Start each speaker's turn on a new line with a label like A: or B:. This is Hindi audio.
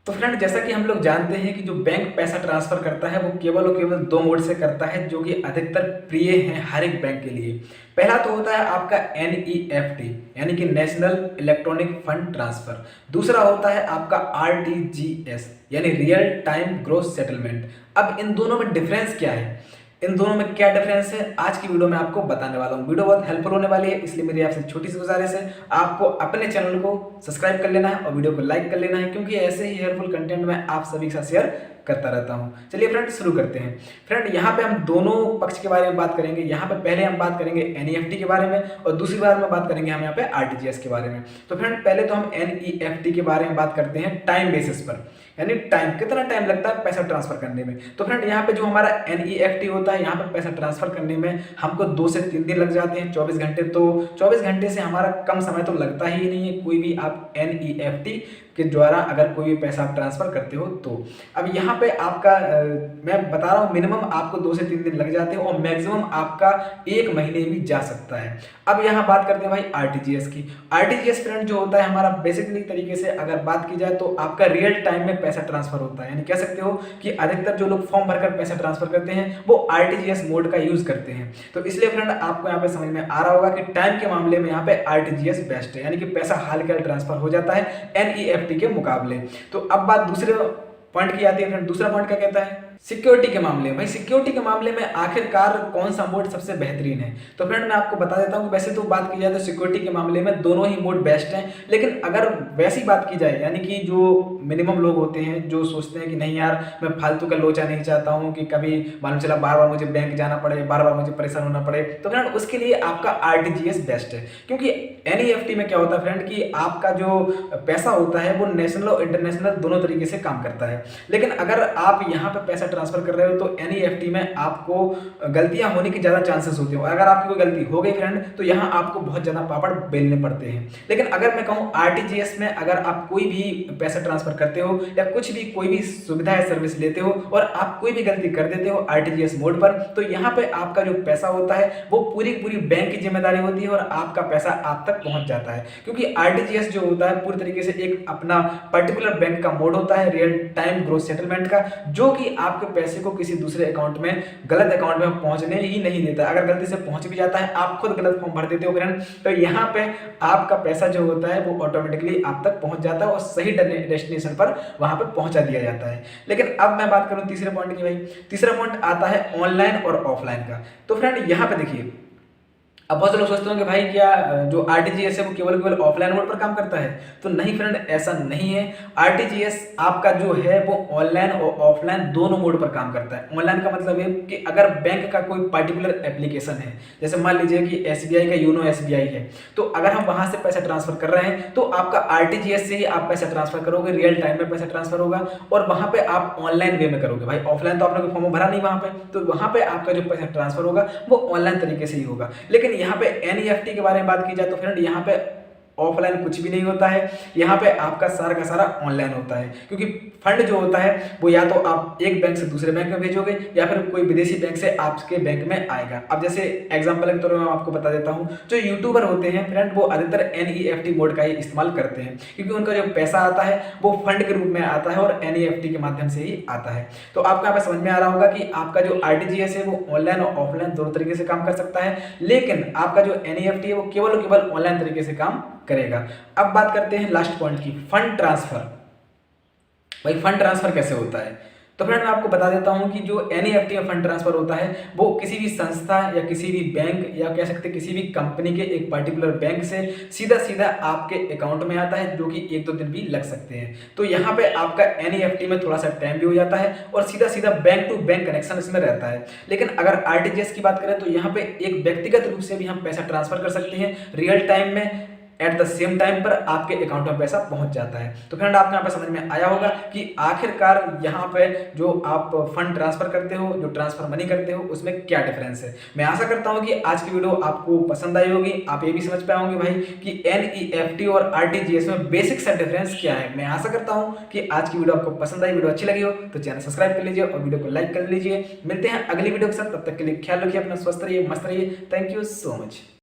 A: तो फ्रेंड जैसा कि हम लोग जानते हैं कि जो बैंक पैसा ट्रांसफर करता है वो केवल और केवल दो मोड से करता है जो कि अधिकतर प्रिय हैं हर एक बैंक के लिए। पहला तो होता है आपका एनईएफटी यानी कि नेशनल इलेक्ट्रॉनिक फंड ट्रांसफर। दूसरा होता है आपका आरटीजीएस यानी रियल टाइम ग्रोस सेटलमेंट। अब इन दोनों में डिफरेंस क्या है, इन दोनों में क्या डिफरेंस है, आज की वीडियो में आपको बताने वाला हूँ। वीडियो बहुत हेल्पफुल होने वाली है, इसलिए मेरी आपसे छोटी सी गुजारिश है, आपको अपने चैनल को सब्सक्राइब कर लेना है और वीडियो को लाइक कर लेना है, क्योंकि ऐसे ही हेल्पफुल कंटेंट मैं आप सभी के साथ शेयर करता रहता हूँ। चलिए फ्रेंड शुरू करते हैं। फ्रेंड यहाँ पे हम दोनों पक्ष के बारे में बात करेंगे। यहाँ पे पहले हम बात करेंगे एनईएफटी के बारे में और दूसरी बार में बात करेंगे हम यहाँ पे आरटीजीएस के बारे में। तो फ्रेंड पहले तो हम एनईएफटी के बारे में बात करते हैं टाइम बेसिस पर, यानी टाइम कितना टाइम लगता है पैसा ट्रांसफर करने में। तो फ्रेंड यहाँ पे जो हमारा एनईएफटी होता है, यहाँ पे पैसा ट्रांसफर करने में हमको 2 से 3 दिन लग जाते हैं, 24 घंटे। तो 24 घंटे से हमारा कम समय तो लगता ही नहीं है कोई भी आप एनईएफटी के द्वारा अगर कोई भी पैसा आप ट्रांसफर करते हो तो। अब यहाँ पे आपका मैं बता रहा हूँ मिनिमम आपको 2 से 3 दिन लग जाते हैं और मैक्सिमम आपका 1 महीने भी जा सकता है। अब यहाँ बात करते हैं भाई आरटीजीएस की। आरटीजीएस फ्रेंड जो होता है हमारा बेसिकली तरीके से अगर बात की जाए तो आपका रियल टाइम में पैसा ट्रांसफर होता है, यानी कह सकते हो कि अधिकतर जो लोग फॉर्म भरकर पैसा ट्रांसफर करते हैं वो आरटीजीएस मोड का यूज करते हैं। तो इसलिए फ्रेंड आपको यहाँ पे समझ में आ रहा होगा कि टाइम के मामले में यहाँ पे आरटीजीएस बेस्ट है, यानी कि पैसा हाल के ट्रांसफर हो जाता है एनईएफटी के मुकाबले। तो अब बात दूसरे पॉइंट की आती है फ्रेंड। दूसरा पॉइंट क्या कहता है, सिक्योरिटी के मामले में। भाई सिक्योरिटी के मामले में आखिरकार कौन सा मोड सबसे बेहतरीन है, तो फ्रेंड मैं आपको बता देता हूं कि वैसे तो बात की जाए तो सिक्योरिटी के मामले में दोनों ही मोड बेस्ट हैं, लेकिन अगर वैसी बात की जाए यानी कि जो मिनिमम लोग होते हैं जो सोचते हैं कि नहीं यार मैं फालतू का लोचा नहीं चाहता हूं कि कभी मालूम चला बार बार मुझे बैंक जाना पड़े, बार बार मुझे परेशान होना पड़े, तो फ्रेंड उसके लिए आपका आरटीजीएस बेस्ट है। क्योंकि एनईएफटी में क्या होता है फ्रेंड कि आपका जो पैसा होता है वो नेशनल और इंटरनेशनल दोनों तरीके से काम करता है, लेकिन अगर आप यहाँ पे पैसा ट्रांसफर कर रहे हो तो एनईएफटी में आपको गलतियां होने की ज्यादा चांसेस होते हैं। अगर आपकी कोई गलती हो गई फ्रेंड तो यहाँ आपको बहुत ज्यादा पापड़ बेलने पड़ते हैं। लेकिन अगर मैं कहूँ आरटीजीएस में अगर आप कोई भी पैसा ट्रांसफर करते हो या कुछ भी कोई भी सुविधा या सर्विस लेते हो और आप कोई भी गलती कर देते हो आरटीजीएस मोड पर, तो यहाँ पे आपका जो पैसा होता है वो पूरी पूरी बैंक की जिम्मेदारी होती है और आपका पैसा आप तक पहुंच जाता है। क्योंकि आरटीजीएस जो होता है पूरी तरीके से एक अपना पर्टिकुलर बैंक का मोड होता है रियल टाइम ग्रोस सेटलमेंट का, जो कि आपके पैसे को किसी दूसरे अकाउंट में गलत अकाउंट में पहुंचने ही नहीं देता। अगर गलती से पहुंच भी जाता है आप खुद गलत फॉर्म भर देते हो फ्रेंड, तो यहाँ पे आपका पैसा जो होता है वो ऑटोमेटिकली आप तक पहुंच जाता है और सही डेस्टिनेशन पर वहां पे पहुंचा दिया जाता है। लेकिन अब मैं बात करूं तीसरे पॉइंट की। भाई तीसरा पॉइंट आता है ऑनलाइन और ऑफलाइन का। तो फ्रेंड यहाँ पे देखिए, अब बहुत से लोग सोचते हैं कि भाई क्या जो आरटीजीएस है वो केवल केवल ऑफलाइन मोड पर काम करता है, तो नहीं फ्रेंड ऐसा नहीं है। आरटीजीएस आपका जो है वो ऑनलाइन और ऑफलाइन दोनों मोड पर काम करता है। ऑनलाइन का मतलब है कि अगर बैंक का कोई पर्टिकुलर एप्लीकेशन है, जैसे मान लीजिए कि एसबीआई का योनो एसबीआई है, तो अगर हम वहां से पैसा ट्रांसफर कर रहे हैं तो आपका आरटीजीएस से ही आप पैसा ट्रांसफर करोगे, रियल टाइम में पैसा ट्रांसफर होगा और वहां पे आप ऑनलाइन वे में करोगे। भाई ऑफलाइन तो आपने कोई फॉर्म भरा नहीं वहां पे, तो वहां पे आपका जो पैसा ट्रांसफर होगा वो ऑनलाइन तरीके से ही होगा। लेकिन यहाँ पे एनईएफटी के बारे में बात की जाए तो फ्रेंड यहाँ पे ऑफलाइन कुछ भी नहीं होता है, यहाँ पे आपका सारा का सारा ऑनलाइन होता है। क्योंकि फंड जो होता है वो या तो आप एक बैंक से दूसरे बैंक में भेजोगे या फिर कोई विदेशी बैंक से आपके बैंक में आएगा। अब जैसे एग्जांपल के तौर पर मैं आपको बता देता हूँ, जो यूट्यूबर होते हैं फ्रेंड वो अधिकतर एनईएफटी मोड का ही इस्तेमाल करते हैं, क्योंकि उनका जो पैसा आता है वो फंड के रूप में आता है और एनईएफटी के माध्यम से ही आता है। तो आपको यहाँ पे समझ में आ रहा होगा कि आपका जो आरटीजीएस है वो ऑनलाइन और ऑफलाइन दोनों तरीके से काम कर सकता है, लेकिन आपका जो एनईएफटी है वो केवल ऑनलाइन तरीके से काम करेगा। अब बात करते हैं लास्ट पॉइंट की, फंड ट्रांसफर। भाई फंड ट्रांसफर कैसे होता है, तो फ्रेंड मैं आपको बता देता हूं कि जो एनईएफटी में फंड ट्रांसफर होता है वो किसी भी संस्था या किसी भी बैंक या कह सकते किसी भी कंपनी के एक पर्टिकुलर बैंक से सीधा सीधा आपके अकाउंट में आता है, जो कि 1-2 दिन भी लग सकते हैं। तो यहाँ पे आपका एनईएफटी में थोड़ा सा टाइम भी हो जाता है और सीधा सीधा बैंक टू बैंक कनेक्शन इसमें रहता है। लेकिन अगर आरटीजीएस की बात करें तो यहाँ पे एक व्यक्तिगत रूप से भी हम पैसा ट्रांसफर कर सकते हैं रियल टाइम में, एट द सेम टाइम पर आपके अकाउंट में पैसा पहुंच जाता है। तो फ्रेंड आपको यहाँ पे समझ में आया होगा कि आखिरकार यहाँ पे जो आप फंड ट्रांसफर करते हो, जो ट्रांसफर मनी करते हो, उसमें क्या डिफरेंस है। मैं आशा करता हूँ कि आज की वीडियो आपको पसंद आई होगी, आप ये भी समझ पाए होंगे भाई कि एनईएफटी और आरटीजीएस में बेसिक सा डिफरेंस क्या है। मैं आशा करता हूँ कि आज की वीडियो आपको पसंद आई, वीडियो अच्छी लगी हो तो चैनल सब्सक्राइब कर लीजिए और वीडियो को लाइक कर लीजिए। मिलते हैं अगली वीडियो के साथ, तब तक के लिए ख्याल रखिए अपना, स्वस्थ रहिए, मस्त रहिए। Thank you so much.